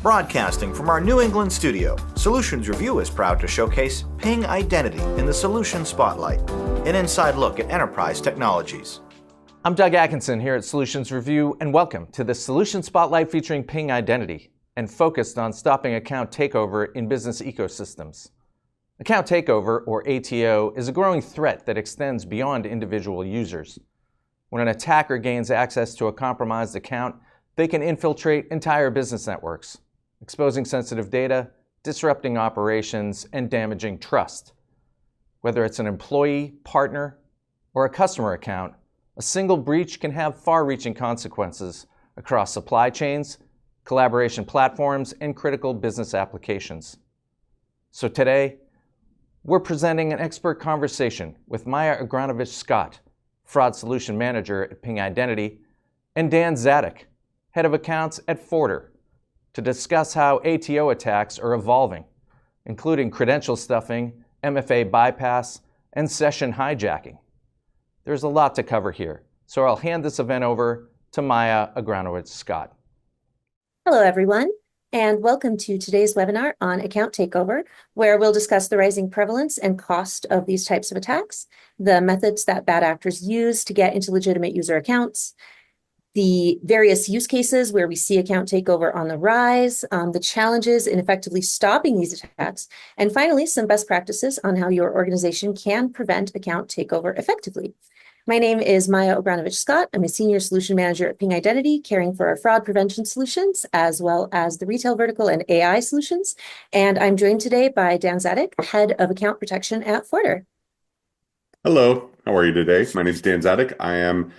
Broadcasting from our New England studio, Solutions Review is proud to showcase Ping Identity in the Solution Spotlight, an inside look at enterprise technologies. I'm Doug Atkinson here at Solutions Review, and welcome to the Solution Spotlight featuring Ping Identity and focused on stopping account takeover in business ecosystems. Account takeover, or ATO, is a growing threat that extends beyond individual users. When an attacker gains access to a compromised account, they can infiltrate entire business networks, exposing sensitive data, disrupting operations, and damaging trust. Whether it's an employee, partner, or a customer account, a single breach can have far-reaching consequences across supply chains, collaboration platforms, and critical business applications. So today, we're presenting an expert conversation with Maya Agranovich-Scott, Fraud Solution Manager at Ping Identity, and Dan Zadek, Head of Accounts at Forder, to discuss how ATO attacks are evolving, including credential stuffing, MFA bypass, and session hijacking. There's a lot to cover here, so I'll hand this event over to Maya Agranovich-Scott. Hello, everyone, and welcome to today's webinar on account takeover, where we'll discuss the rising prevalence and cost of these types of attacks, the methods that bad actors use to get into legitimate user accounts, the various use cases where we see account takeover on the rise, the challenges in effectively stopping these attacks, and finally, some best practices on how your organization can prevent account takeover effectively. My name is Maya Agranovich-Scott. I'm a Senior Solution Manager at Ping Identity, caring for our fraud prevention solutions, as well as the retail vertical and AI solutions. And I'm joined today by Dan Zadek, Head of Account Protection at Forder. Hello, how are you today? My name is Dan Zadek. I am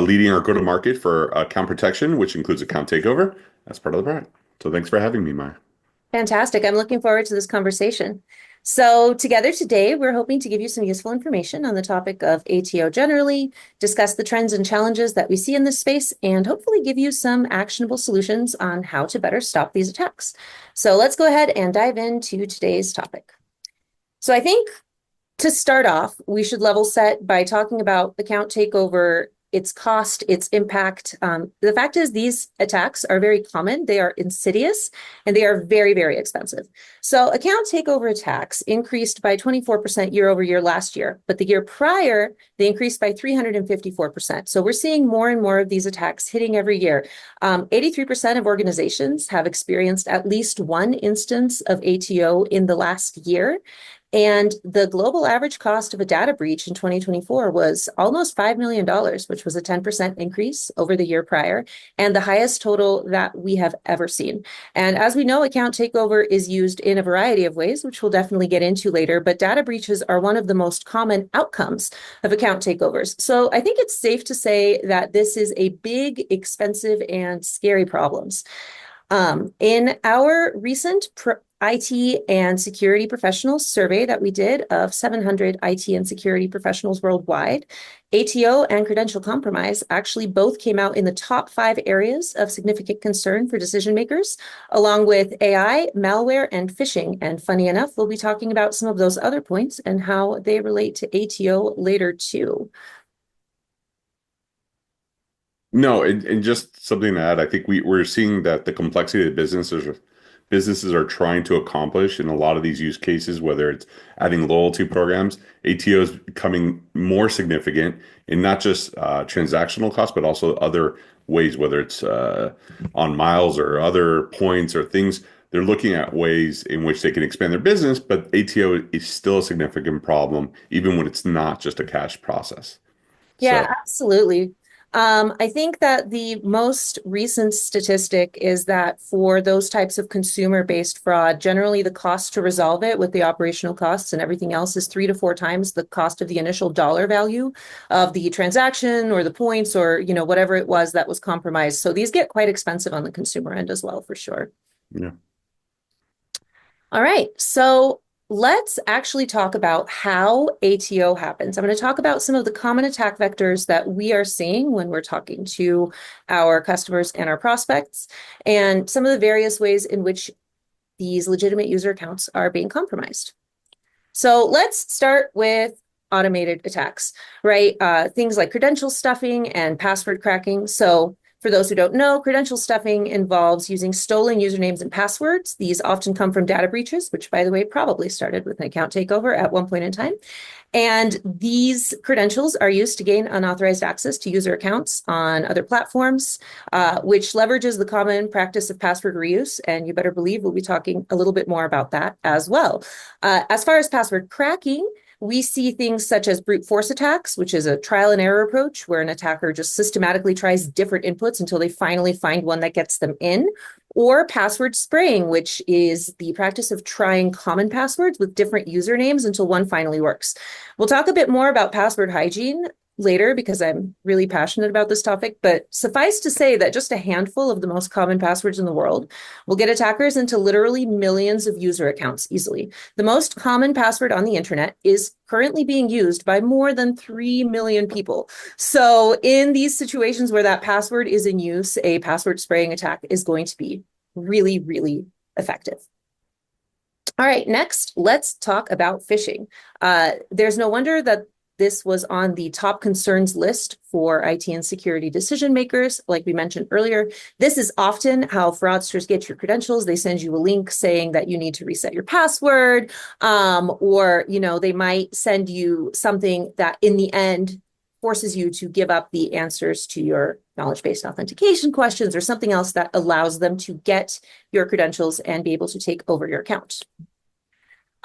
leading our go-to-market for account protection, which includes account takeover as part of the product. So thanks for having me, Maya. Fantastic. I'm looking forward to this conversation. So together today, we're hoping to give you some useful information on the topic of ATO generally, discuss the trends and challenges that we see in this space, and hopefully give you some actionable solutions on how to better stop these attacks. So let's go ahead and dive into today's topic. So I think to start off, we should level set by talking about account takeover, its cost, its impact. The fact is these attacks are very common, they are insidious, and they are very, very expensive. So account takeover attacks increased by 24% year over year last year, but the year prior, they increased by 354%. So we're seeing more and more of these attacks hitting every year. 83% of organizations have experienced at least one instance of ATO in the last year. And the global average cost of a data breach in 2024 was almost $5 million, which was a 10% increase over the year prior, and the highest total that we have ever seen. And as we know, account takeover is used in a variety of ways, which we'll definitely get into later, but data breaches are one of the most common outcomes of account takeovers. So I think it's safe to say that this is a big, expensive, and scary problem. In our recent IT and security professionals survey that we did of 700 IT and security professionals worldwide, ATO and credential compromise actually both came out in the top 5 areas of significant concern for decision makers, along with AI, malware, and phishing. And funny enough, we'll be talking about some of those other points and how they relate to ATO later too. No, and just something to add, I think we're seeing that the complexity that businesses are trying to accomplish in a lot of these use cases, whether it's adding loyalty programs, ATO is becoming more significant in not just transactional costs, but also other ways, whether it's on miles or other points or things. They're looking at ways in which they can expand their business, but ATO is still a significant problem, even when it's not just a cash process. Yeah, absolutely. I think that the most recent statistic is that for those types of consumer-based fraud, generally the cost to resolve it with the operational costs and everything else is 3 to 4 times the cost of the initial dollar value of the transaction or the points or, whatever it was that was compromised. So these get quite expensive on the consumer end as well, for sure. Yeah. All right. So let's actually talk about how ATO happens. I'm going to talk about some of the common attack vectors that we are seeing when we're talking to our customers and our prospects, and some of the various ways in which these legitimate user accounts are being compromised. So let's start with automated attacks, right? Things like credential stuffing and password cracking. So For those who don't know, credential stuffing involves using stolen usernames and passwords. These often come from data breaches, which, by the way, probably started with an account takeover at one point in time. And these credentials are used to gain unauthorized access to user accounts on other platforms, which leverages the common practice of password reuse. And you better believe we'll be talking a little bit more about that as well. As far as password cracking, we see things such as brute force attacks, which is a trial and error approach where an attacker just systematically tries different inputs until they finally find one that gets them in, or password spraying, which is the practice of trying common passwords with different usernames until one finally works. We'll talk a bit more about password hygiene later because I'm really passionate about this topic, but suffice to say that just a handful of the most common passwords in the world will get attackers into literally millions of user accounts easily. The most common password on the internet is currently being used by more than 3 million people. So in these situations where that password is in use, a password spraying attack is going to be really, really effective. All right, next, let's talk about phishing. There's no wonder that this was on the top concerns list for IT and security decision makers. Like we mentioned earlier, this is often how fraudsters get your credentials. They send you a link saying that you need to reset your password, or they might send you something that in the end forces you to give up the answers to your knowledge-based authentication questions or something else that allows them to get your credentials and be able to take over your account.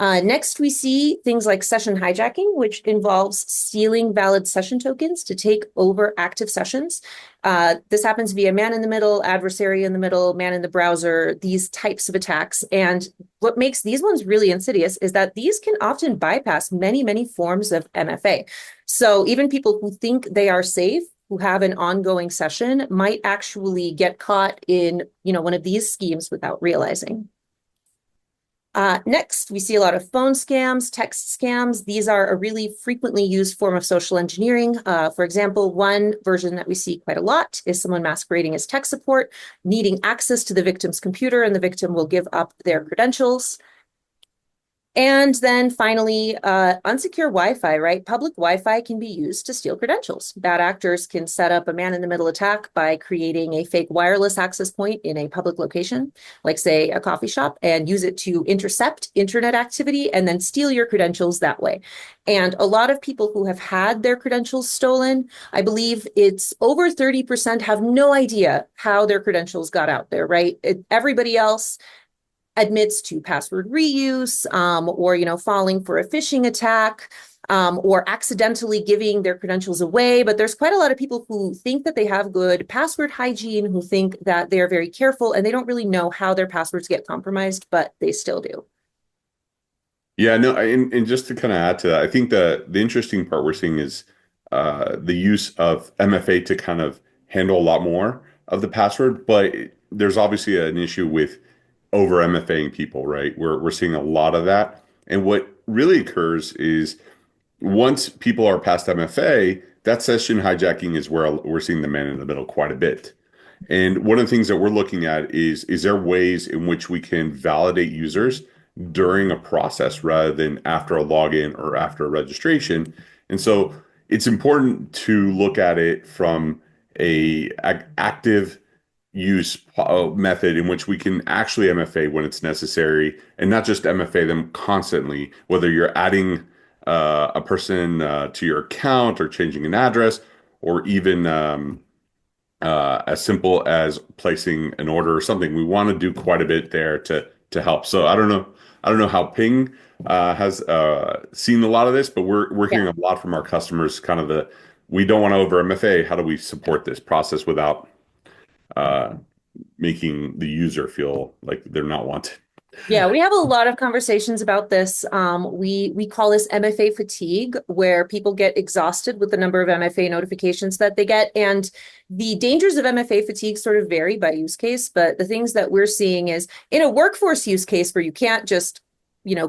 Next, we see things like session hijacking, which involves stealing valid session tokens to take over active sessions. This happens via man in the middle, adversary in the middle, man in the browser, these types of attacks. And what makes these ones really insidious is that these can often bypass many, many forms of MFA. So even people who think they are safe, who have an ongoing session, might actually get caught in, one of these schemes without realizing. Next, we see a lot of phone scams, text scams. These are a really frequently used form of social engineering. For example, one version that we see quite a lot is someone masquerading as tech support, needing access to the victim's computer, and the victim will give up their credentials. And then finally, unsecure Wi-Fi, right? Public Wi-Fi can be used to steal credentials. Bad actors can set up a man-in-the-middle attack by creating a fake wireless access point in a public location, like say a coffee shop, and use it to intercept internet activity and then steal your credentials that way. And a lot of people who have had their credentials stolen, I believe it's over 30% have no idea how their credentials got out there, right? Everybody else admits to password reuse, or falling for a phishing attack, or accidentally giving their credentials away. But there's quite a lot of people who think that they have good password hygiene, who think that they're very careful, and they don't really know how their passwords get compromised, but they still do. Yeah, no, and just to kind of add to that, I think the interesting part we're seeing is the use of MFA to kind of handle a lot more of the password, but there's obviously an issue with over MFAing people, right? We're seeing a lot of that. And what really occurs is once people are past MFA, that session hijacking is where we're seeing the man in the middle quite a bit. And one of the things that we're looking at is there ways in which we can validate users during a process rather than after a login or after a registration? And so it's important to look at it from a active use method in which we can actually MFA when it's necessary and not just MFA them constantly, whether you're adding a person to your account or changing an address or even as simple as placing an order or something. We want to do quite a bit there to help. So I don't know how Ping has seen a lot of this, but we're hearing a lot from our customers, kind of we don't want to over MFA. How do we support this process without making the user feel like they're not wanted? Yeah, we have a lot of conversations about this. We call this MFA fatigue, where people get exhausted with the number of MFA notifications that they get. And the dangers of MFA fatigue sort of vary by use case. But the things that we're seeing is in a workforce use case where you can't just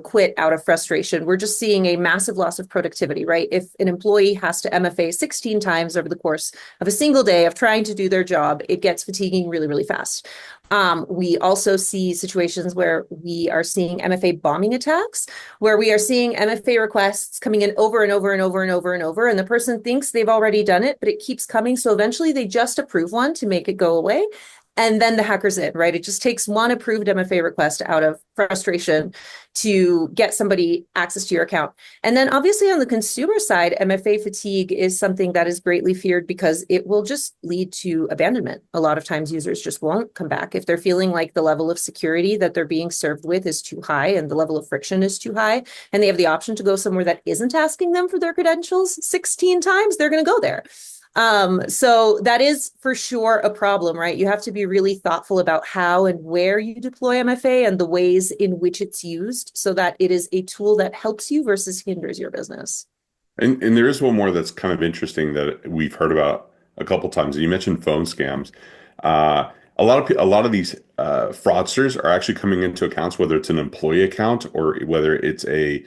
quit out of frustration. We're just seeing a massive loss of productivity, right? If an employee has to MFA 16 times over the course of a single day of trying to do their job, it gets fatiguing really, really fast. We also see situations where we are seeing MFA bombing attacks, where we are seeing MFA requests coming in over and over and over and over and over, and the person thinks they've already done it, but it keeps coming. So eventually they just approve one to make it go away. And then the hacker's in, right? It just takes one approved MFA request out of frustration to get somebody access to your account. And then obviously on the consumer side, MFA fatigue is something that is greatly feared because it will just lead to abandonment. A lot of times users just won't come back if they're feeling like the level of security that they're being served with is too high and the level of friction is too high, and they have the option to go somewhere that isn't asking them for their credentials 16 times, they're going to go there. So that is for sure a problem, right? You have to be really thoughtful about how and where you deploy MFA and the ways in which it's used so that it is a tool that helps you versus hinders your business. And there is one more that's kind of interesting that we've heard about a couple times. You mentioned phone scams. A lot of these fraudsters are actually coming into accounts, whether it's an employee account or whether it's a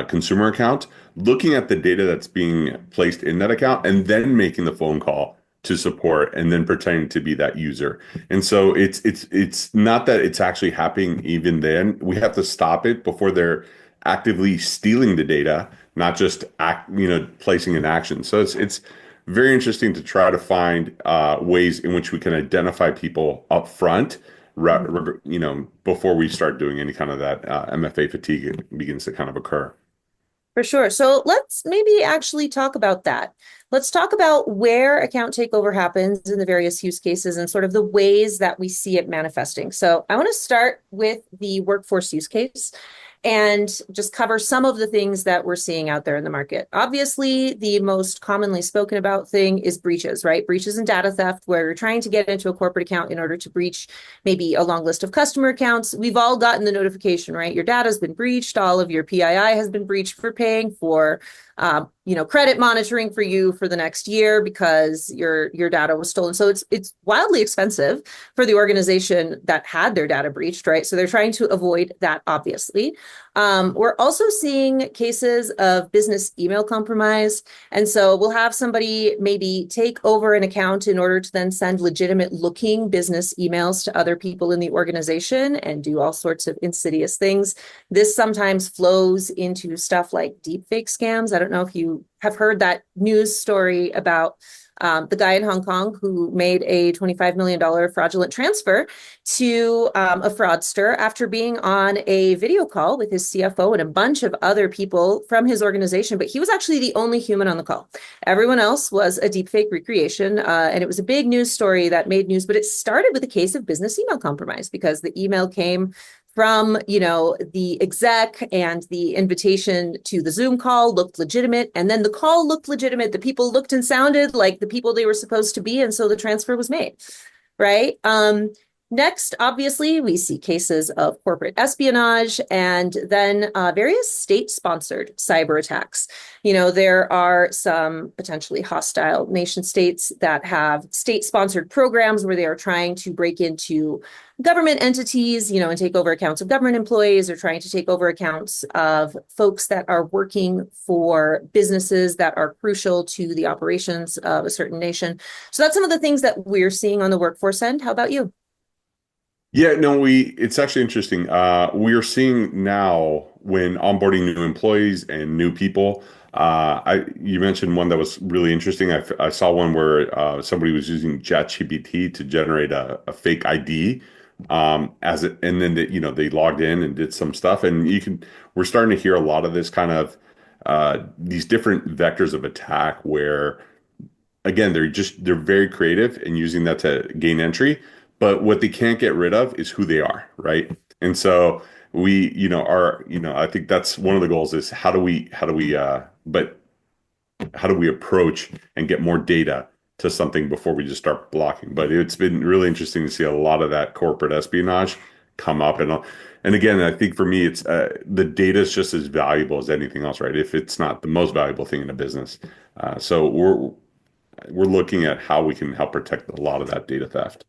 consumer account, looking at the data that's being placed in that account and then making the phone call to support and then pretending to be that user. And so it's not that it's actually happening even then. We have to stop it before they're actively stealing the data, not just placing an action. So it's very interesting to try to find ways in which we can identify people up front, before we start doing any kind of that MFA fatigue begins to kind of occur. For sure. So let's maybe actually talk about that. Let's talk about where account takeover happens in the various use cases and sort of the ways that we see it manifesting. So I want to start with the workforce use case and just cover some of the things that we're seeing out there in the market. Obviously, the most commonly spoken about thing is breaches, right? Breaches and data theft, where you're trying to get into a corporate account in order to breach maybe a long list of customer accounts. We've all gotten the notification, right? Your data's been breached. All of your PII has been breached for paying for credit monitoring for you for the next year because your data was stolen. So it's wildly expensive for the organization that had their data breached, right? So they're trying to avoid that, obviously. We're also seeing cases of business email compromise. And so we'll have somebody maybe take over an account in order to then send legitimate looking business emails to other people in the organization and do all sorts of insidious things. This sometimes flows into stuff like deepfake scams. I don't know if you have heard that news story about the guy in Hong Kong who made a $25 million fraudulent transfer to a fraudster after being on a video call with his CFO and a bunch of other people from his organization. But he was actually the only human on the call. Everyone else was a deepfake recreation. And it was a big news story that made news. But it started with a case of business email compromise because the email came from, the exec, and the invitation to the Zoom call looked legitimate. And then the call looked legitimate. The people looked and sounded like the people they were supposed to be. And so the transfer was made, right? Next, obviously, we see cases of corporate espionage and then various state-sponsored cyber attacks. There are some potentially hostile nation states that have state-sponsored programs where they are trying to break into government entities, and take over accounts of government employees, or trying to take over accounts of folks that are working for businesses that are crucial to the operations of a certain nation. So that's some of the things that we're seeing on the workforce end. How about you? Yeah, no, it's actually interesting. We are seeing now when onboarding new employees and new people. You mentioned one that was really interesting. I saw one where somebody was using ChatGPT to generate a fake ID, and then they logged in and did some stuff. And we're starting to hear a lot of this kind of these different vectors of attack where, again, they're very creative and using that to gain entry. But what they can't get rid of is who they are, right? And so I think that's one of the goals is how do we approach and get more data to something before we just start blocking? But it's been really interesting to see a lot of that corporate espionage come up. And again, I think for me, it's the data is just as valuable as anything else, right? If it's not the most valuable thing in a business. So we're looking at how we can help protect a lot of that data theft.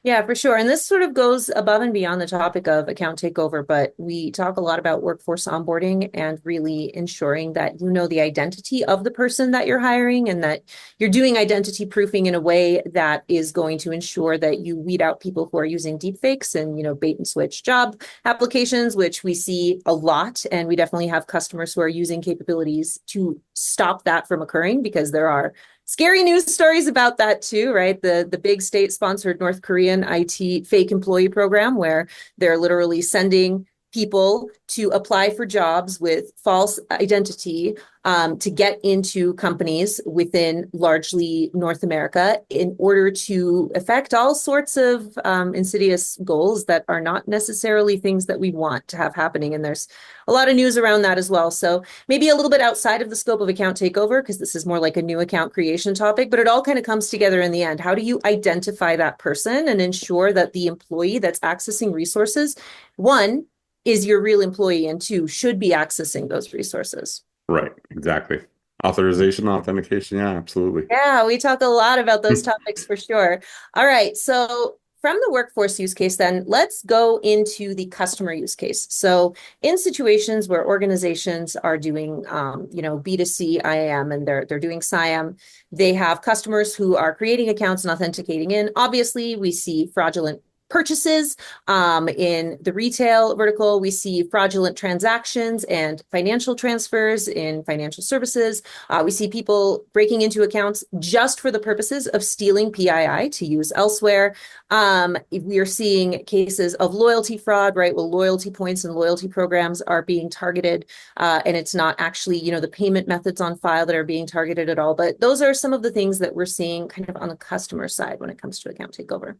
Yeah, for sure. And this sort of goes above and beyond the topic of account takeover, but we talk a lot about workforce onboarding and really ensuring that you know the identity of the person that you're hiring and that you're doing identity proofing in a way that is going to ensure that you weed out people who are using deepfakes and, bait and switch job applications, which we see a lot. And we definitely have customers who are using capabilities to stop that from occurring because there are scary news stories about that too, right? The big state-sponsored North Korean IT fake employee program where they're literally sending people to apply for jobs with false identity to get into companies within largely North America in order to affect all sorts of insidious goals that are not necessarily things that we want to have happening. And there's a lot of news around that as well. So maybe a little bit outside of the scope of account takeover, because this is more like a new account creation topic, but it all kind of comes together in the end. How do you identify that person and ensure that the employee that's accessing resources, one, is your real employee, and two, should be accessing those resources? Right, exactly. Authorization, authentication, yeah, absolutely. Yeah, we talk a lot about those topics for sure. All right. So from the workforce use case, then let's go into the customer use case. So in situations where organizations are doing, B2C IAM and they're doing SIAM, they have customers who are creating accounts and authenticating in. Obviously, we see fraudulent purchases. In the retail vertical, we see fraudulent transactions and financial transfers in financial services. We see people breaking into accounts just for the purposes of stealing PII to use elsewhere. We are seeing cases of loyalty fraud, right? Well, loyalty points and loyalty programs are being targeted, and it's not actually, the payment methods on file that are being targeted at all. But those are some of the things that we're seeing kind of on the customer side when it comes to account takeover.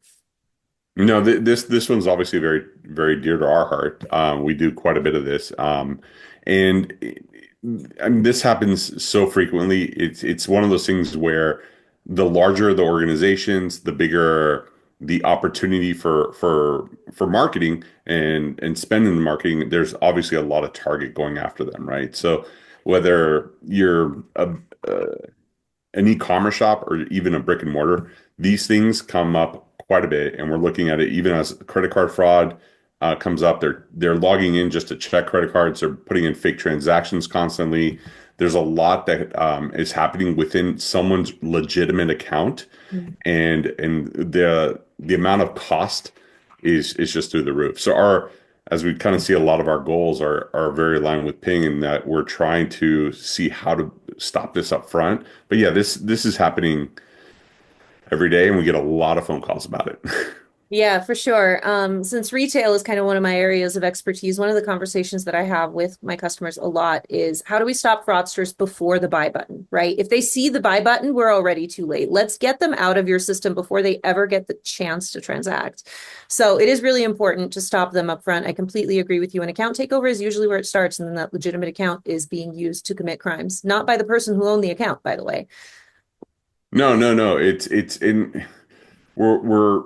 This one's obviously very very dear to our heart. We do quite a bit of this, and I mean this happens so frequently. It's one of those things where the larger the organizations, the bigger the opportunity for marketing and spending the marketing. There's obviously a lot of target going after them, right? So whether you're an e-commerce shop or even a brick and mortar, these things come up quite a bit, and we're looking at it even as credit card fraud comes up. They're logging in just to check credit cards. They're putting in fake transactions constantly. There's a lot that is happening within someone's legitimate account, and the amount of cost is just through the roof. So as we kind of see, a lot of our goals are very aligned with Ping in that we're trying to see how to stop this up front. But yeah, this is happening every day, and we get a lot of phone calls about it. Yeah, for sure. Since retail is kind of one of my areas of expertise, one of the conversations that I have with my customers a lot is how do we stop fraudsters before the buy button, right? If they see the buy button, we're already too late. Let's get them out of your system before they ever get the chance to transact. So it is really important to stop them up front. I completely agree with you. An account takeover is usually where it starts, and then that legitimate account is being used to commit crimes, not by the person who owned the account, by the way. No, no, no. It's in we're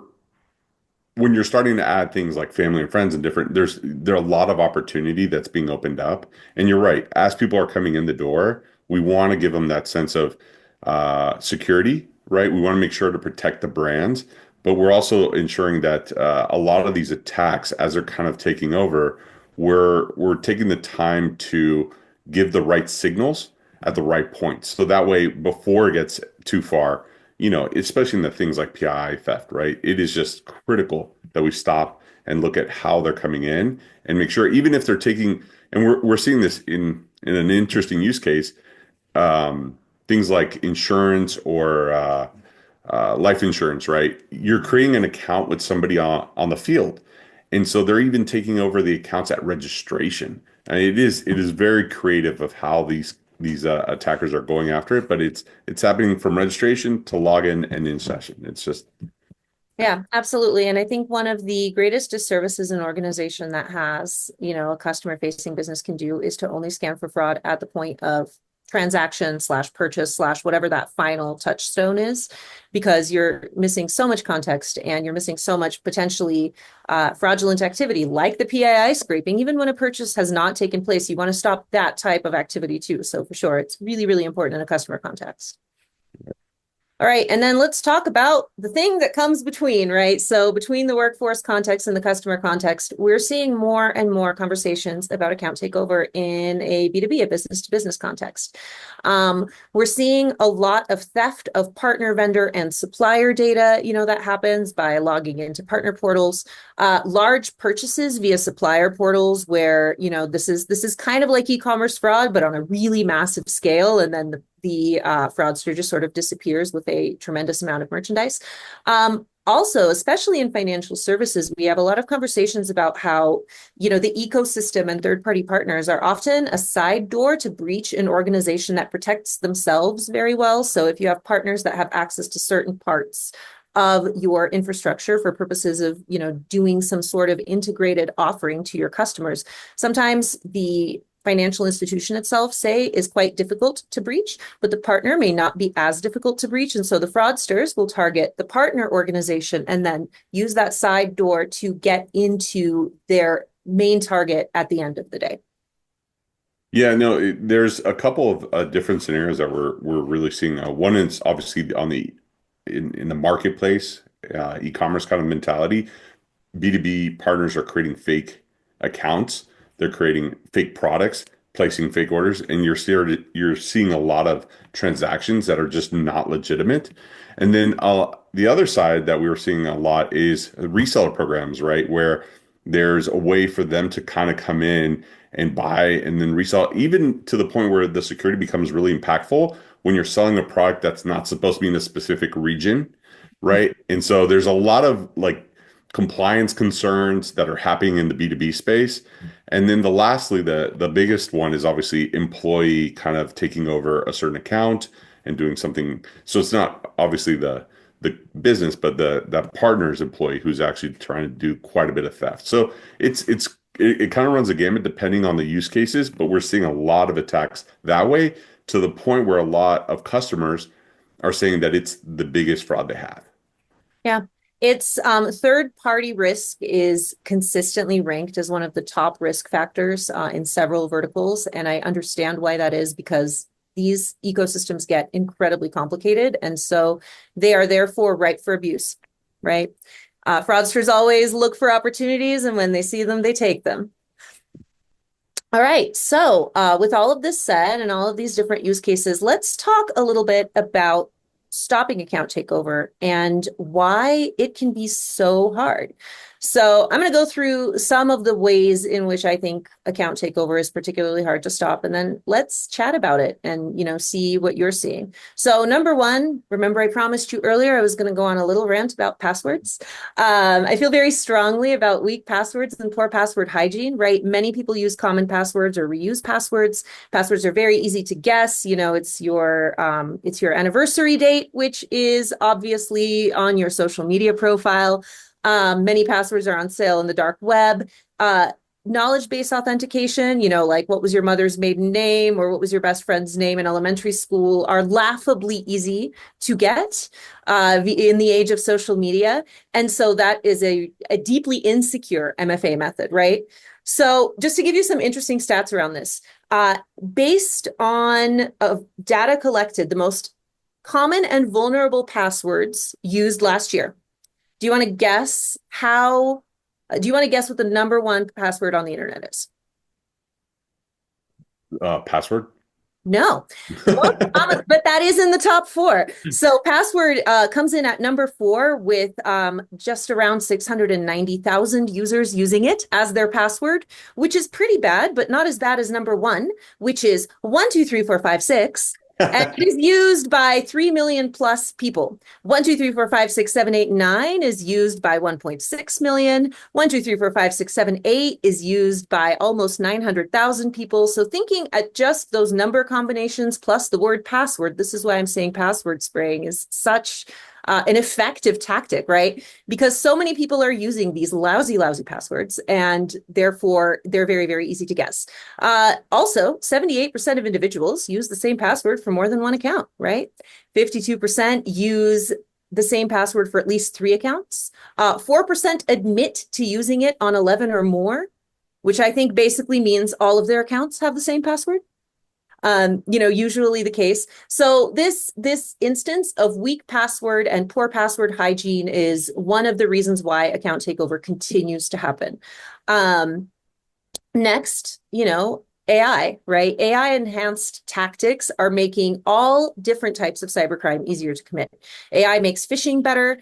when you're starting to add things like family and friends and different, there are a lot of opportunity that's being opened up. And you're right, as people are coming in the door, we want to give them that sense of security, right? We want to make sure to protect the brands, but we're also ensuring that a lot of these attacks, as they're kind of taking over, we're taking the time to give the right signals at the right points. So that way, before it gets too far, especially in the things like PII theft, right? It is just critical that we stop and look at how they're coming in and make sure, even if they're taking, and we're seeing this in an interesting use case, things like insurance or life insurance, right? You're creating an account with somebody on the field, and so they're even taking over the accounts at registration. And it is very creative of how these attackers are going after it, but it's happening from registration to login and in session. It's just Yeah, absolutely. And I think one of the greatest disservices an organization that has, a customer facing business can do is to only scan for fraud at the point of transaction slash purchase slash whatever that final touchstone is, because you're missing so much context and you're missing so much potentially fraudulent activity like the PII scraping. Even when a purchase has not taken place, you want to stop that type of activity too. So for sure, it's really, really important in a customer context. All right, and then let's talk about the thing that comes between, right? So between the workforce context and the customer context, we're seeing more and more conversations about account takeover in a B2B, a business to business context. We're seeing a lot of theft of partner, vendor, and supplier data, that happens by logging into partner portals, large purchases via supplier portals where, this is kind of like e-commerce fraud, but on a really massive scale. And then the fraudster just sort of disappears with a tremendous amount of merchandise. Also, especially in financial services, we have a lot of conversations about how, the ecosystem and third-party partners are often a side door to breach an organization that protects themselves very well. So if you have partners that have access to certain parts of your infrastructure for purposes of, doing some sort of integrated offering to your customers, sometimes the financial institution itself, say, is quite difficult to breach, but the partner may not be as difficult to breach. And so the fraudsters will target the partner organization and then use that side door to get into their main target at the end of the day. Yeah, no, there's a couple of different scenarios that we're really seeing. One is obviously on the in the marketplace, e-commerce kind of mentality. B2B partners are creating fake accounts. They're creating fake products, placing fake orders, and you're seeing a lot of transactions that are just not legitimate. And then the other side that we were seeing a lot is reseller programs, right? Where there's a way for them to kind of come in and buy and then resell, even to the point where the security becomes really impactful when you're selling a product that's not supposed to be in a specific region, right? And so there's a lot of like compliance concerns that are happening in the B2B space. And then lastly, the biggest one is obviously employee kind of taking over a certain account and doing something. So it's not obviously the business, but that partner's employee who's actually trying to do quite a bit of theft. So it kind of runs a gamut depending on the use cases, but we're seeing a lot of attacks that way to the point where a lot of customers are saying that it's the biggest fraud they have. Yeah. It's third party risk is consistently ranked as one of the top risk factors in several verticals. And I understand why that is, because these ecosystems get incredibly complicated. And so they are therefore ripe for abuse, right? Fraudsters always look for opportunities, and when they see them, they take them. All right. So with all of this said and all of these different use cases, let's talk a little bit about stopping account takeover and why it can be so hard. So I'm going to go through some of the ways in which I think account takeover is particularly hard to stop, and then let's chat about it and, see what you're seeing. So number one, remember I promised you earlier I was going to go on a little rant about passwords. I feel very strongly about weak passwords and poor password hygiene, right? Many people use common passwords or reuse passwords. Passwords are very easy to guess. It's your anniversary date, which is obviously on your social media profile. Many passwords are on sale in the dark web. Knowledge-based authentication, like what was your mother's maiden name or what was your best friend's name in elementary school, are laughably easy to get in the age of social media. And so that is a deeply insecure MFA method, right? So just to give you some interesting stats around this, based on data collected, the most common and vulnerable passwords used last year. Do you want to guess what the number one password on the internet is? Password? No, but that is in the top four. So password comes in at number 4 with just around 690,000 users using it as their password, which is pretty bad, but not as bad as number 1, which is 1, 2, 3, 4, 5, 6. And it is used by 3 million plus people. 1, 2, 3, 4, 5, 6, 7, 8, 9 is used by 1.6 million. 1, 2, 3, 4, 5, 6, 7, 8 is used by almost 900,000 people. So thinking at just those number combinations plus the word password, this is why I'm saying password spraying is such an effective tactic, right? Because so many people are using these lousy passwords, and therefore they're very, very easy to guess. Also, 78% of individuals use the same password for more than one account, right? 52% use the same password for at least 3 accounts. 4% admit to using it on 11 or more, which I think basically means all of their accounts have the same password. Usually the case. So this instance of weak password and poor password hygiene is one of the reasons why account takeover continues to happen. Next, AI, right? AI enhanced tactics are making all different types of cybercrime easier to commit. AI makes phishing better.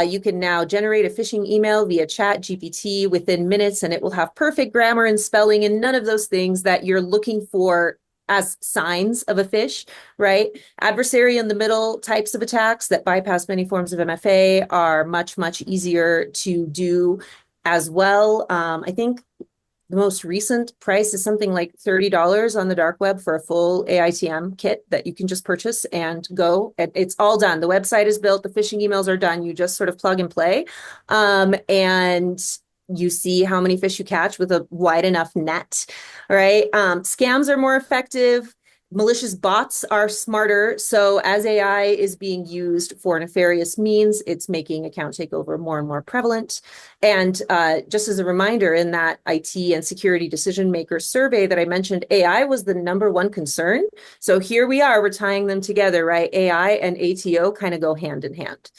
You can now generate a phishing email via chat GPT within minutes, and it will have perfect grammar and spelling and none of those things that you're looking for as signs of a phish, right? Adversary in the middle types of attacks that bypass many forms of MFA are much, much easier to do as well. I think the most recent price is something like $30 on the dark web for a full AITM kit that you can just purchase and go. It's all done. The website is built. The phishing emails are done. You just sort of plug and play. And you see how many fish you catch with a wide enough net, right? Scams are more effective. Malicious bots are smarter. So as AI is being used for nefarious means, it's making account takeover more and more prevalent. And just as a reminder, in that IT and security decision maker survey that I mentioned, AI was the #1 concern. So here we are, we're tying them together, right? AI and ATO kind of go hand in hand.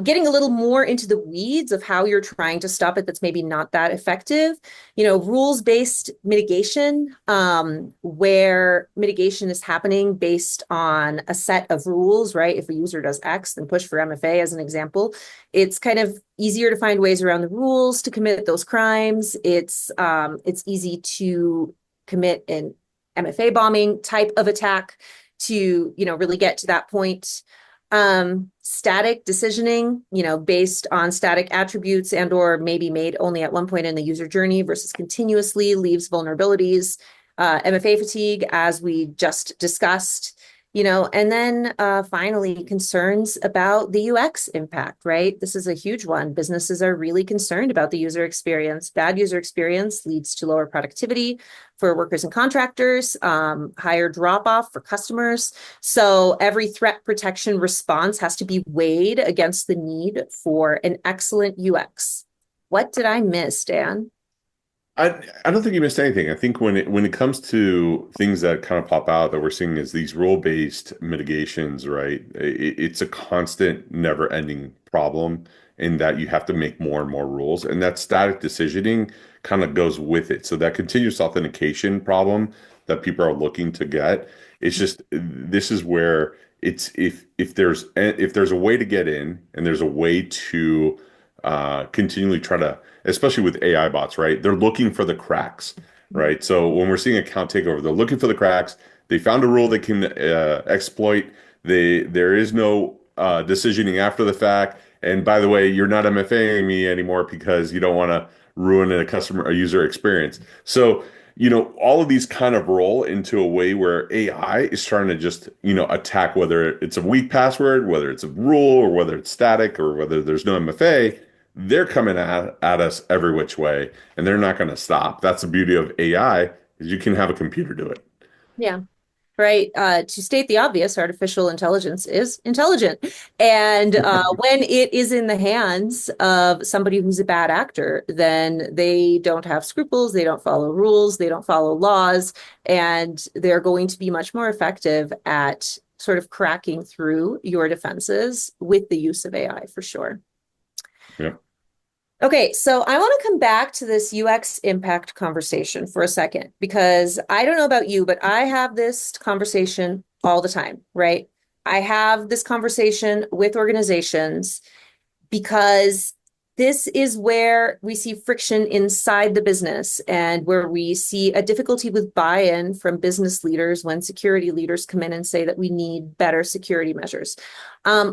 Getting a little more into the weeds of how you're trying to stop it that's maybe not that effective, rules-based mitigation, where mitigation is happening based on a set of rules, right? If a user does X, then push for MFA as an example. It's kind of easier to find ways around the rules to commit those crimes. It's easy to commit an MFA bombing type of attack to, really get to that point. Static decisioning, based on static attributes and or maybe made only at one point in the user journey versus continuously leaves vulnerabilities. MFA fatigue, as we just discussed, and then finally concerns about the UX impact, right? This is a huge one. Businesses are really concerned about the user experience. Bad user experience leads to lower productivity for workers and contractors, higher drop off for customers. So every threat protection response has to be weighed against the need for an excellent UX. What did I miss, Dan? I don't think you missed anything. I think when it comes to things that kind of pop out that we're seeing is these rule-based mitigations, right? It's a constant, never-ending problem in that you have to make more and more rules, and that static decisioning kind of goes with it. So that continuous authentication problem that people are looking to get, it's just this is where it's if there's a way to get in and there's a way to continually try to, especially with AI bots, right? They're looking for the cracks, right? So when we're seeing account takeover, they're looking for the cracks. They found a rule they can exploit. There is no decisioning after the fact. And by the way, you're not MFAing me anymore because you don't want to ruin a user experience. So, all of these kind of roll into a way where AI is trying to just, attack whether it's a weak password, whether it's a rule, or whether it's static, or whether there's no MFA. They're coming at us every which way, and they're not going to stop. That's the beauty of AI, is you can have a computer do it. Yeah. Right. To state the obvious, artificial intelligence is intelligent. And when it is in the hands of somebody who's a bad actor, then they don't have scruples, they don't follow rules, they don't follow laws, and they're going to be much more effective at sort of cracking through your defenses with the use of AI for sure. Yeah. Okay, so I want to come back to this UX impact conversation for a second, because I don't know about you, but I have this conversation all the time, right? I have this conversation with organizations because this is where we see friction inside the business and where we see a difficulty with buy-in from business leaders when security leaders come in and say that we need better security measures.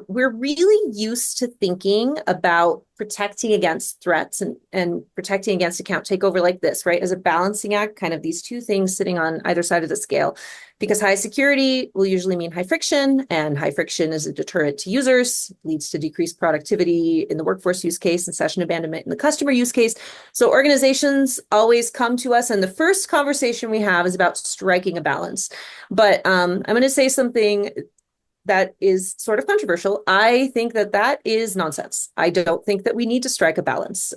We're really used to thinking about protecting against threats and protecting against account takeover like this, right? As a balancing act, kind of these two things sitting on either side of the scale. Because high security will usually mean high friction, and high friction is a deterrent to users, leads to decreased productivity in the workforce use case and session abandonment in the customer use case. So organizations always come to us, and the first conversation we have is about striking a balance. But I'm going to say something that is sort of controversial. I think that is nonsense. I don't think that we need to strike a balance.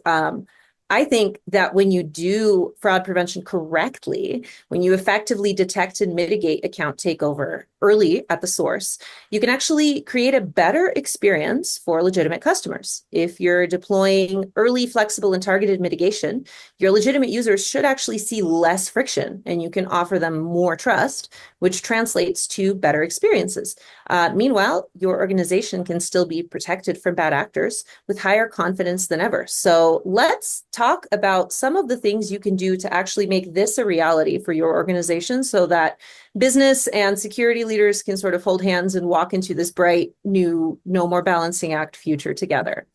I think that when you do fraud prevention correctly, when you effectively detect and mitigate account takeover early at the source, you can actually create a better experience for legitimate customers. If you're deploying early, flexible, and targeted mitigation, your legitimate users should actually see less friction, and you can offer them more trust, which translates to better experiences. Meanwhile, your organization can still be protected from bad actors with higher confidence than ever. So let's talk about some of the things you can do to actually make this a reality for your organization so that business and security leaders can sort of hold hands and walk into this bright new No More Balancing Act future together.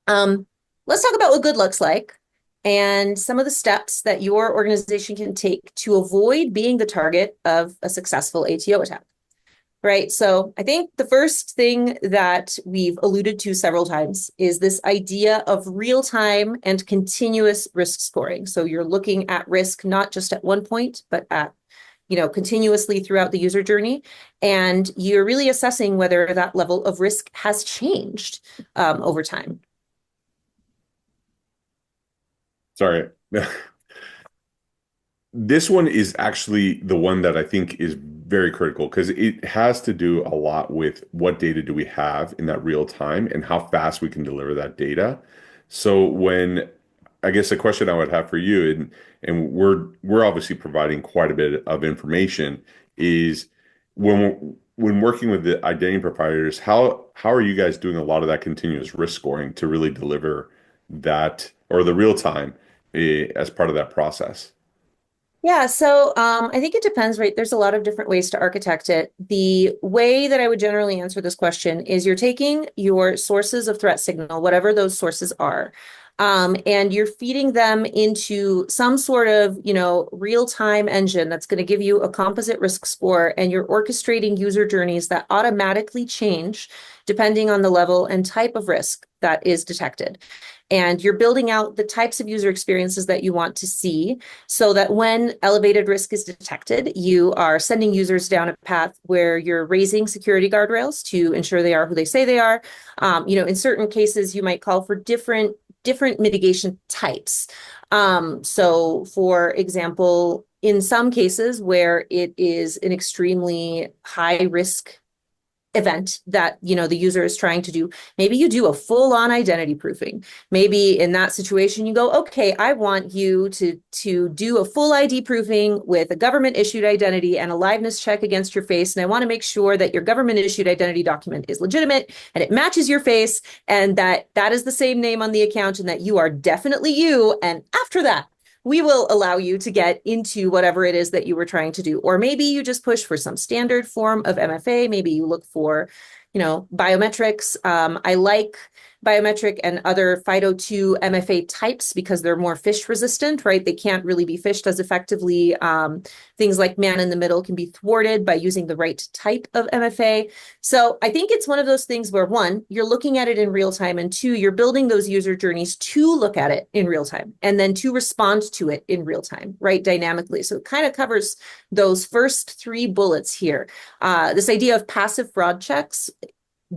Let's talk about what good looks like and some of the steps that your organization can take to avoid being the target of a successful ATO attack. Right. So I think the first thing that we've alluded to several times is this idea of real-time and continuous risk scoring. So you're looking at risk not just at one point, but at continuously throughout the user journey. And you're really assessing whether that level of risk has changed over time. Sorry. This one is actually the one that I think is very critical because it has to do a lot with what data do we have in that real time and how fast we can deliver that data. So when I guess the question I would have for you, and we're obviously providing quite a bit of information, is when working with the identity providers, how are you guys doing a lot of that continuous risk scoring to really deliver that or the real time as part of that process? Yeah, so I think it depends, right? There's a lot of different ways to architect it. The way that I would generally answer this question is you're taking your sources of threat signal, whatever those sources are, and you're feeding them into some sort of, real-time engine that's going to give you a composite risk score, and you're orchestrating user journeys that automatically change depending on the level and type of risk that is detected. And you're building out the types of user experiences that you want to see so that when elevated risk is detected, you are sending users down a path where you're raising security guardrails to ensure they are who they say they are. In certain cases, you might call for different mitigation types. So for example, in some cases where it is an extremely high risk event that the user is trying to do, maybe you do a full-on identity proofing. Maybe in that situation you go, okay, I want you to do a full ID proofing with a government issued identity and a liveness check against your face, and I want to make sure that your government issued identity document is legitimate and it matches your face and that is the same name on the account and that you are definitely you, and after that we will allow you to get into whatever it is that you were trying to do. Or maybe you just push for some standard form of MFA. Maybe you look for, biometrics. I like biometric and other FIDO2 MFA types because they're more phish resistant, right? They can't really be phished as effectively. Things like man in the middle can be thwarted by using the right type of MFA. So I think it's one of those things where, one, you're looking at it in real time, and two, you're building those user journeys to look at it in real time and then to respond to it in real time, right? Dynamically. So it kind of covers those first three bullets here. This idea of passive fraud checks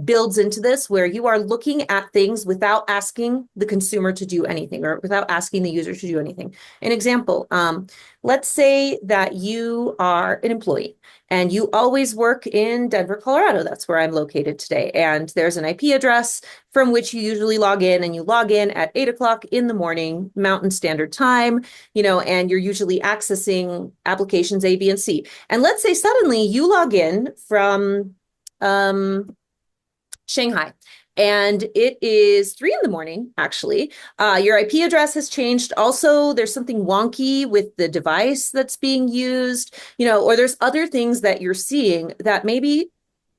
builds into this, where you are looking at things without asking the consumer to do anything or without asking the user to do anything. An example, let's say that you are an employee and you always work in Denver, Colorado. That's where I'm located today. And there's an IP address from which you usually log in, and you log in at 8 o'clock in the morning, Mountain Standard Time, and you're usually accessing applications A, B, and C. And let's say suddenly you log in from Shanghai, and it is 3 in the morning, actually. Your IP address has changed. Also, there's something wonky with the device that's being used, or there's other things that you're seeing that maybe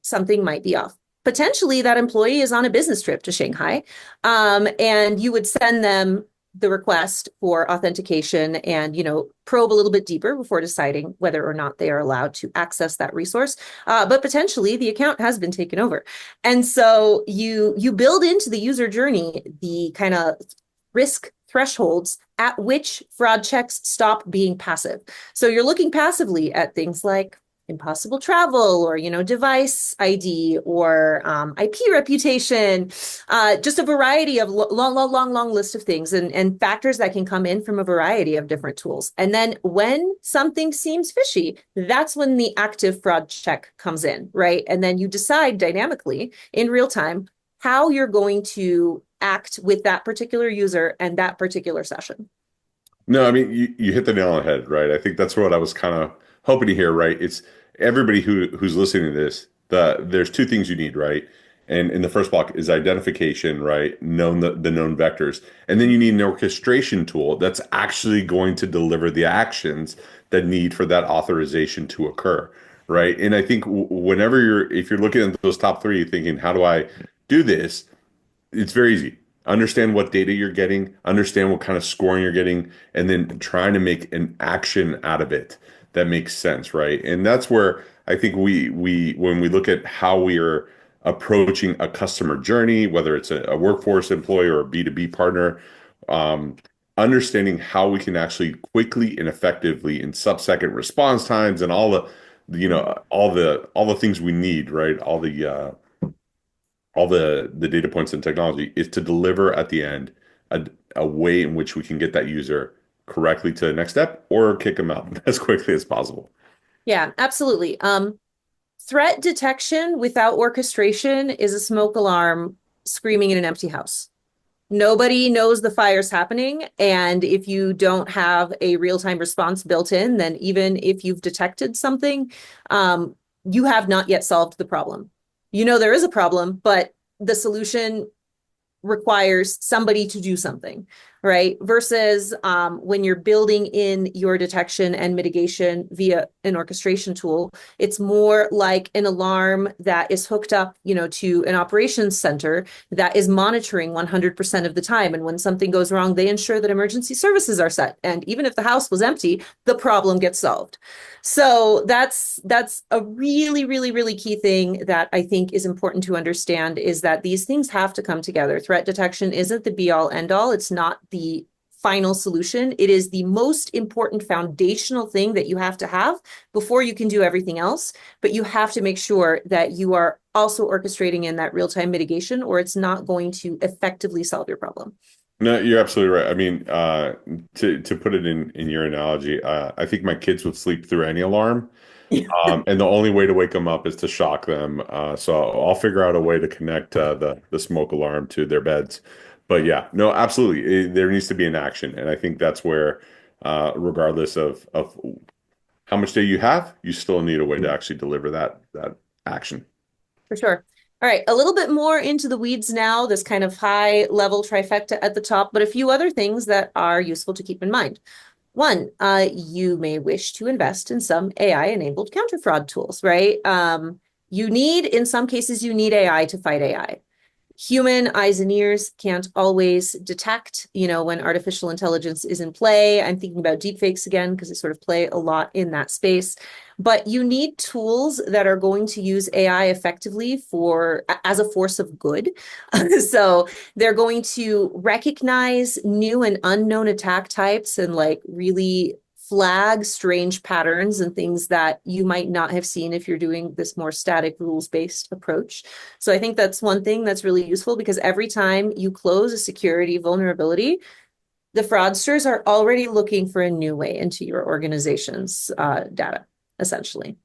something might be off. Potentially, that employee is on a business trip to Shanghai, and you would send them the request for authentication and, probe a little bit deeper before deciding whether or not they are allowed to access that resource. But potentially the account has been taken over. And so you build into the user journey the kind of risk thresholds at which fraud checks stop being passive. So you're looking passively at things like impossible travel or, device ID or IP reputation, just a variety of long list of things and factors that can come in from a variety of different tools. And then when something seems fishy, that's when the active fraud check comes in, right? And then you decide dynamically in real time how you're going to act with that particular user and that particular session. No, I mean you hit the nail on the head, right? I think that's what I was kind of hoping to hear, right? It's everybody who's listening to this, there's two things you need, right? And in the first block is identification, right? Known the known vectors. And then you need an orchestration tool that's actually going to deliver the actions that need for that authorization to occur, right? And I think whenever if you're looking at those top three, you're thinking, how do I do this? It's very easy. Understand what data you're getting, understand what kind of scoring you're getting, and then trying to make an action out of it that makes sense, right? And that's where I think we when we look at how we are approaching a customer journey, whether it's a workforce employee or a B2B partner, um, understanding how we can actually quickly and effectively in sub-second response times and all the things we need, right? All the data points and technology is to deliver at the end a way in which we can get that user correctly to the next step or kick them out as quickly as possible. Yeah, absolutely. Threat detection without orchestration is a smoke alarm screaming in an empty house. Nobody knows the fire's happening. And if you don't have a real-time response built in, then even if you've detected something, you have not yet solved the problem. You know there is a problem, but the solution requires somebody to do something, right? Versus when you're building in your detection and mitigation via an orchestration tool, it's more like an alarm that is hooked up, to an operations center that is monitoring 100% of the time. And when something goes wrong, they ensure that emergency services are set. And even if the house was empty, the problem gets solved. So that's a really, really, really key thing that I think is important to understand is that these things have to come together. Threat detection isn't the be all end all. It's not the final solution. It is the most important foundational thing that you have to have before you can do everything else. But you have to make sure that you are also orchestrating in that real-time mitigation, or it's not going to effectively solve your problem. No, you're absolutely right. I mean, to put it in your analogy, I think my kids would sleep through any alarm. And the only way to wake them up is to shock them. So I'll figure out a way to connect the smoke alarm to their beds. But yeah, no, absolutely. There needs to be an action. And I think that's where, regardless of how much data you have, you still need a way to actually deliver that action. For sure. All right, a little bit more into the weeds now, this kind of high level trifecta at the top, but a few other things that are useful to keep in mind. One, you may wish to invest in some AI-enabled counter fraud tools, right? In some cases, you need AI to fight AI. Human eyes and ears can't always detect, when artificial intelligence is in play. I'm thinking about deepfakes again, because they sort of play a lot in that space. But you need tools that are going to use AI effectively as a force of good. So they're going to recognize new and unknown attack types and really flag strange patterns and things that you might not have seen if you're doing this more static rules-based approach. So I think that's one thing that's really useful, because every time you close a security vulnerability, the fraudsters are already looking for a new way into your organization's data, essentially.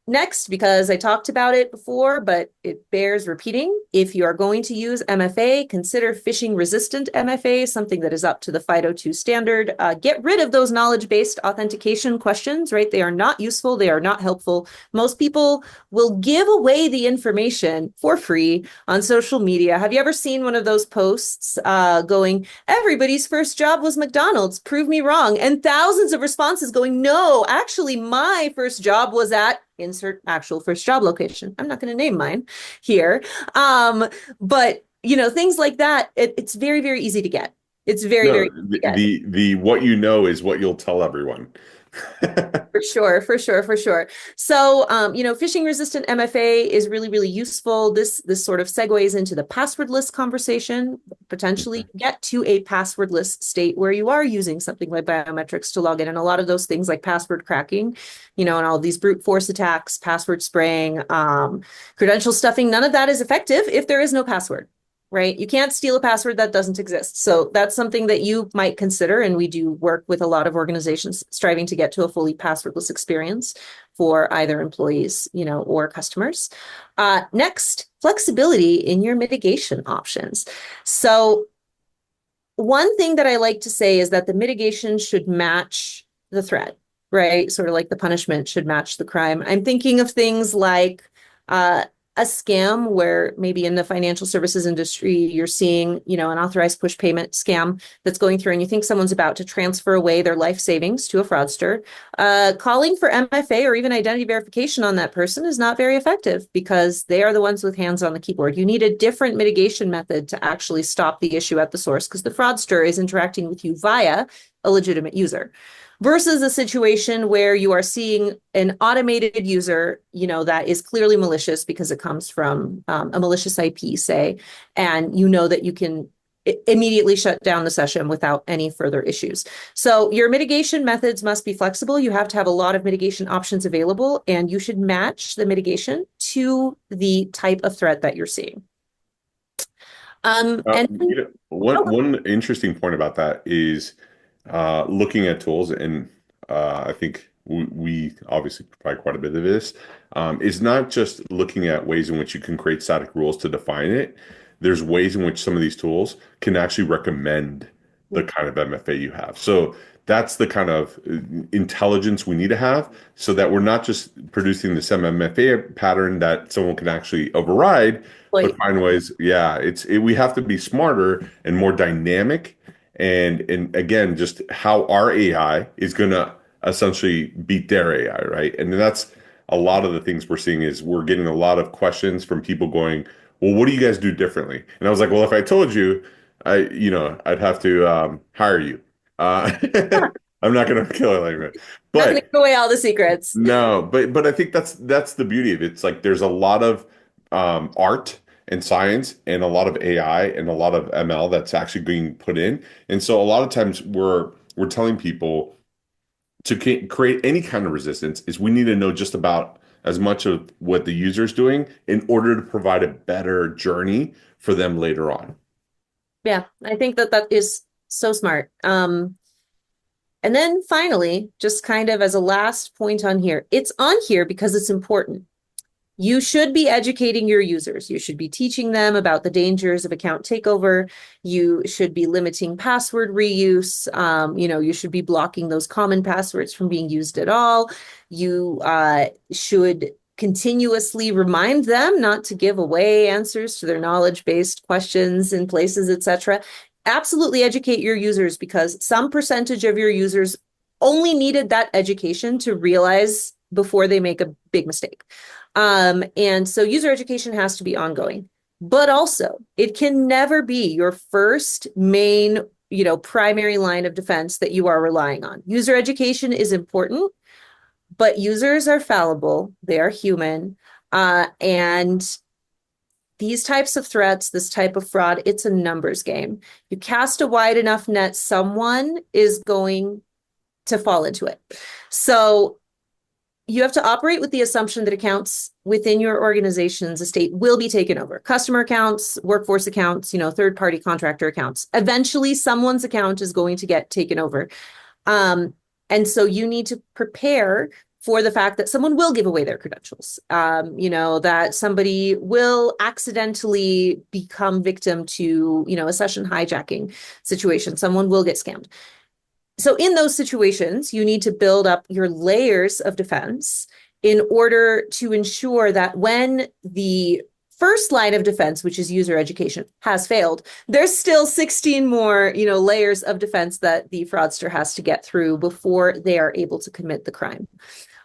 Next, because I talked about it before, but it bears repeating, if you are going to use MFA, consider phishing resistant MFA, something that is up to the FIDO2 standard. Get rid of those knowledge-based authentication questions, right? They are not useful. They are not helpful. Most people will give away the information for free on social media. Have you ever seen one of those posts going, everybody's first job was McDonald's, prove me wrong? And thousands of responses going, no, actually, my first job was at insert actual first job location. I'm not going to name mine here. But things like that, it's very, very easy to get. It's very, No, very easy to get. the what you know is what you'll tell everyone. For sure, for sure, for sure. So, phishing resistant MFA is really, really useful. This sort of segues into the passwordless conversation. Potentially get to a passwordless state where you are using something like biometrics to log in. And a lot of those things like password cracking, and all of these brute force attacks, password spraying, credential stuffing, none of that is effective if there is no password. Right? You can't steal a password that doesn't exist. So that's something that you might consider. And we do work with a lot of organizations striving to get to a fully passwordless experience for either employees, or customers. Next, flexibility in your mitigation options. So one thing that I like to say is that the mitigation should match the threat, right? Sort of like the punishment should match the crime. I'm thinking of things like a scam where maybe in the financial services industry, you're seeing, an authorized push payment scam that's going through and you think someone's about to transfer away their life savings to a fraudster. Calling for MFA or even identity verification on that person is not very effective because they are the ones with hands on the keyboard. You need a different mitigation method to actually stop the issue at the source because the fraudster is interacting with you via a legitimate user. Versus a situation where you are seeing an automated user, that is clearly malicious because it comes from a malicious IP, say, and that you can immediately shut down the session without any further issues. So your mitigation methods must be flexible. You have to have a lot of mitigation options available, and you should match the mitigation to the type of threat that you're seeing. One interesting point about that is looking at tools, and I think we obviously provide quite a bit of this, is not just looking at ways in which you can create static rules to define it. There's ways in which some of these tools can actually recommend the kind of MFA you have. So that's the kind of intelligence we need to have so that we're not just producing the same MFA pattern that someone can actually override, but find ways. Yeah, we have to be smarter and more dynamic. And again, just how our AI is going to essentially beat their AI, right? And that's a lot of the things we're seeing is we're getting a lot of questions from people going, well, what do you guys do differently? And I was like, well, if I told you, I'd have to hire you. I'm not going to kill it like that. Not going to give away all the secrets. No, but I think that's the beauty of it. It's like there's a lot of art and science and a lot of AI and a lot of ML that's actually being put in. And so a lot of times we're telling people to create any kind of resistance is we need to know just about as much of what the user is doing in order to provide a better journey for them later on. Yeah, I think that is so smart. And then finally, just kind of as a last point on here, it's on here because it's important. You should be educating your users. You should be teaching them about the dangers of account takeover. You should be limiting password reuse. You should be blocking those common passwords from being used at all. You should continuously remind them not to give away answers to their knowledge-based questions in places, etc. Absolutely educate your users because some percentage of your users only needed that education to realize before they make a big mistake. And so user education has to be ongoing, but also it can never be your first main, primary line of defense that you are relying on. User education is important, but users are fallible. They are human. And these types of threats, this type of fraud, it's a numbers game. You cast a wide enough net, someone is going to fall into it. So you have to operate with the assumption that accounts within your organization's estate will be taken over. Customer accounts, workforce accounts, third-party contractor accounts. Eventually, someone's account is going to get taken over. And so you need to prepare for the fact that someone will give away their credentials, that somebody will accidentally become victim to, a session hijacking situation. Someone will get scammed. So in those situations, you need to build up your layers of defense in order to ensure that when the first line of defense, which is user education, has failed, there's still 16 more, layers of defense that the fraudster has to get through before they are able to commit the crime.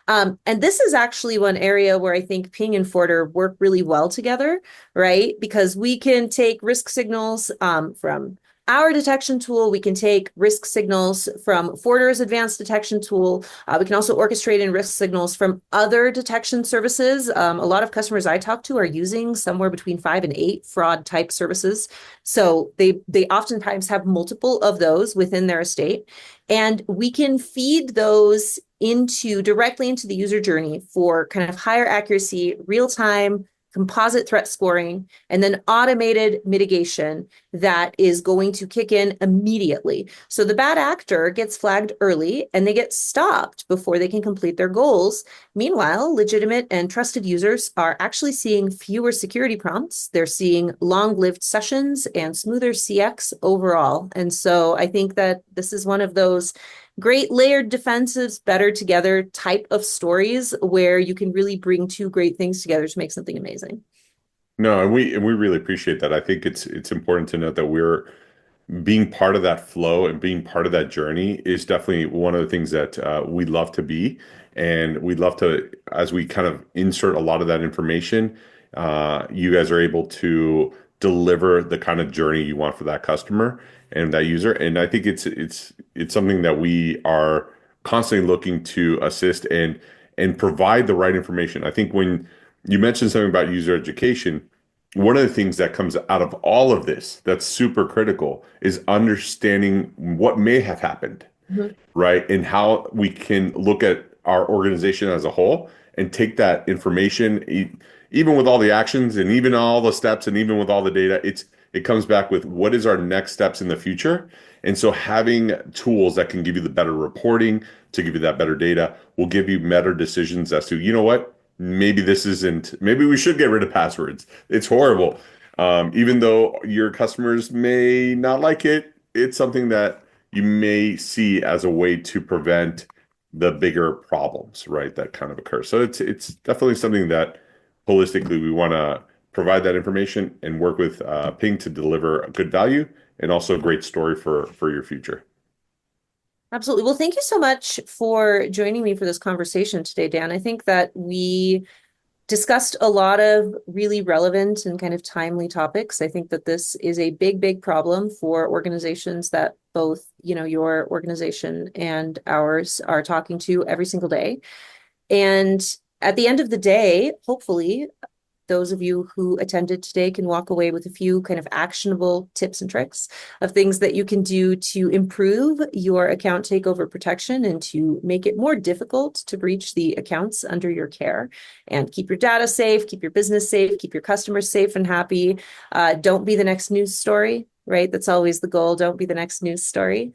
And this is actually one area where I think Ping and Forter work really well together, right? Because we can take risk signals from our detection tool. We can take risk signals from Forder's advanced detection tool. We can also orchestrate in risk signals from other detection services. A lot of customers I talk to are using somewhere between 5 and 8 fraud type services. So they oftentimes have multiple of those within their estate. And we can feed those directly into the user journey for kind of higher accuracy, real-time composite threat scoring, and then automated mitigation that is going to kick in immediately. So the bad actor gets flagged early and they get stopped before they can complete their goals. Meanwhile, legitimate and trusted users are actually seeing fewer security prompts. They're seeing long-lived sessions and smoother CX overall. And so I think that this is one of those great layered defenses, better together type of stories where you can really bring two great things together to make something amazing. No, and we really appreciate that. I think it's important to note that we're being part of that flow and being part of that journey is definitely one of the things that we love to be. And we'd love to, as we kind of insert a lot of that information, you guys are able to deliver the kind of journey you want for that customer and that user. And I think it's something that we are constantly looking to assist and provide the right information. I think when you mentioned something about user education, one of the things that comes out of all of this that's super critical is understanding what may have happened, right? And how we can look at our organization as a whole and take that information, even with all the actions and even all the steps and even with all the data, it comes back with what is our next steps in the future. And so having tools that can give you the better reporting, to give you that better data, will give you better decisions as to, you know what, maybe we should get rid of passwords. It's horrible. Even though your customers may not like it, it's something that you may see as a way to prevent the bigger problems, right, that kind of occur. So it's definitely something that holistically we want to provide that information and work with Ping to deliver a good value and also a great story for your future. Absolutely. Well, thank you so much for joining me for this conversation today, Dan. I think that we discussed a lot of really relevant and kind of timely topics. I think that this is a big, big problem for organizations that both, your organization and ours are talking to every single day. And at the end of the day, hopefully, those of you who attended today can walk away with a few kind of actionable tips and tricks of things that you can do to improve your account takeover protection and to make it more difficult to breach the accounts under your care and keep your data safe, keep your business safe, keep your customers safe and happy. Don't be the next news story, right? That's always the goal. Don't be the next news story.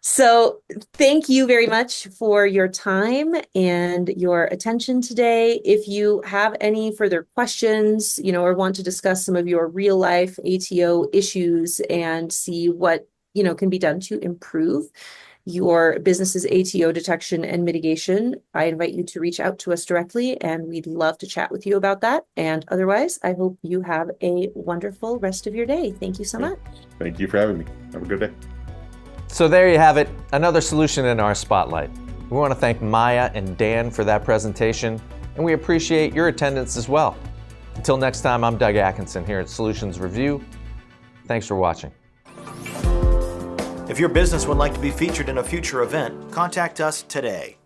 So thank you very much for your time and your attention today. If you have any further questions, or want to discuss some of your real life ATO issues and see what, can be done to improve your business's ATO detection and mitigation, I invite you to reach out to us directly and we'd love to chat with you about that. And otherwise, I hope you have a wonderful rest of your day. Thank you so much. Thank you for having me. Have a good day. So there you have it, another solution in our spotlight. We want to thank Maya and Dan for that presentation, and we appreciate your attendance as well. Until next time, I'm Doug Atkinson here at Solutions Review. Thanks for watching. If your business would like to be featured in a future event, contact us today.